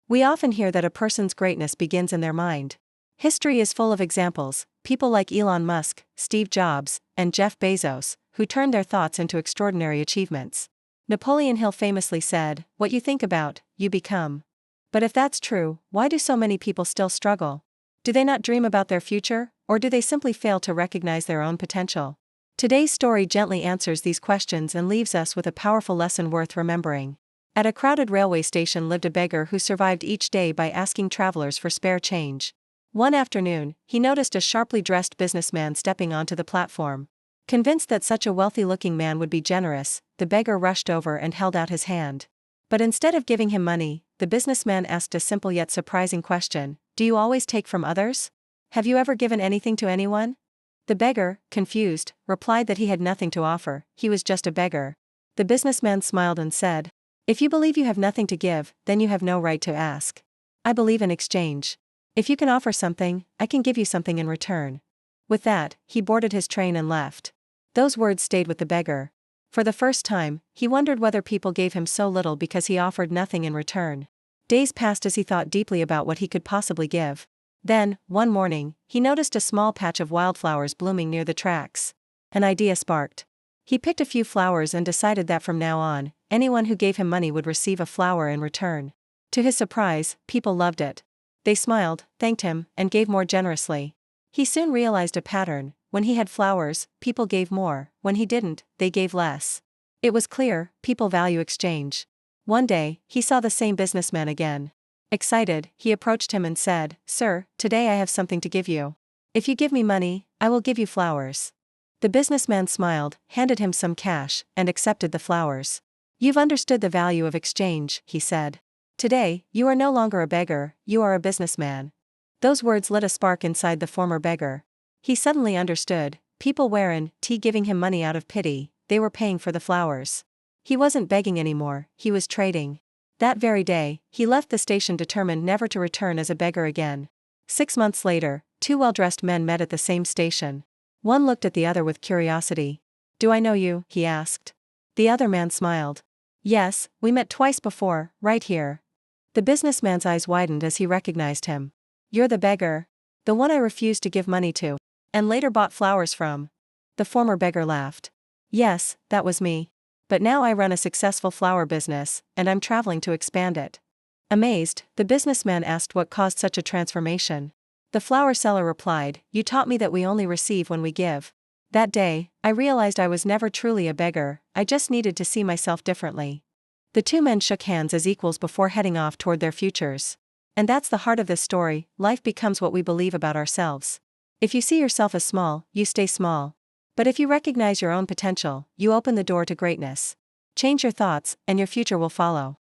We often hear that a person's greatness begins in their mind. History is full of examples, people like Elon Musk, Steve Jobs, and Jeff Bezos, who turned their thoughts into extraordinary achievements. Napoleon Hill famously said, "What you think about, you become." But if that's true, why do so many people still struggle? Do they not dream about their future, or do they simply fail to recognize their own potential? Today's story gently answers these questions and leaves us with a powerful lesson worth remembering. At a crowded railway station lived a beggar who survived each day by asking travelers for spare change. One afternoon, he noticed a sharply dressed businessman stepping onto the platform. Convinced that such a wealthy-looking man would be generous, the beggar rushed over and held out his hand. But instead of giving him money, the businessman asked a simple yet surprising question: "Do you always take from others? Have you ever given anything to anyone?" The beggar, confused, replied that he had nothing to offer, he was just a beggar. The businessman smiled and said, "If you believe you have nothing to give, then you have no right to ask. I believe in exchange. If you can offer something, I can give you something in return." With that, he boarded his train and left. Those words stayed with the beggar. For the first time, he wondered whether people gave him so little because he offered nothing in return. Days passed as he thought deeply about what he could possibly give. Then, one morning, he noticed a small patch of wildflowers blooming near the tracks. An idea sparked. He picked a few flowers and decided that from now on, anyone who gave him money would receive a flower in return. To his surprise, people loved it. They smiled, thanked him, and gave more generously. He soon realized a pattern: when he had flowers, people gave more; when he didn't, they gave less. It was clear, people value exchange. One day, he saw the same businessman again. Excited, he approached him and said, "Sir, today I have something to give you. If you give me money, I will give you flowers." The businessman smiled, handed him some cash, and accepted the flowers. "You've understood the value of exchange," he said. "Today, you are no longer a beggar, you are a businessman." Those words lit a spark inside the former beggar. He suddenly understood, people weren't giving him money out of pity, they were paying for the flowers. He wasn't begging anymore, he was trading. That very day, he left the station determined never to return as a beggar again. 6 months later, two well-dressed men met at the same station. One looked at the other with curiosity. "Do I know you?" he asked. The other man smiled. "Yes, we met twice before, right here." The businessman's eyes widened as he recognized him. "You're the beggar? The one I refused to give money to, and later bought flowers from?" The former beggar laughed. "Yes, that was me. But now I run a successful flower business, and I'm traveling to expand it." Amazed, the businessman asked what caused such a transformation. The flower seller replied, "You taught me that we only receive when we give. That day, I realized I was never truly a beggar, I just needed to see myself differently." The two men shook hands as equals before heading off toward their futures. And that's the heart of this story: life becomes what we believe about ourselves. If you see yourself as small, you stay small. But if you recognize your own potential, you open the door to greatness. Change your thoughts, and your future will follow.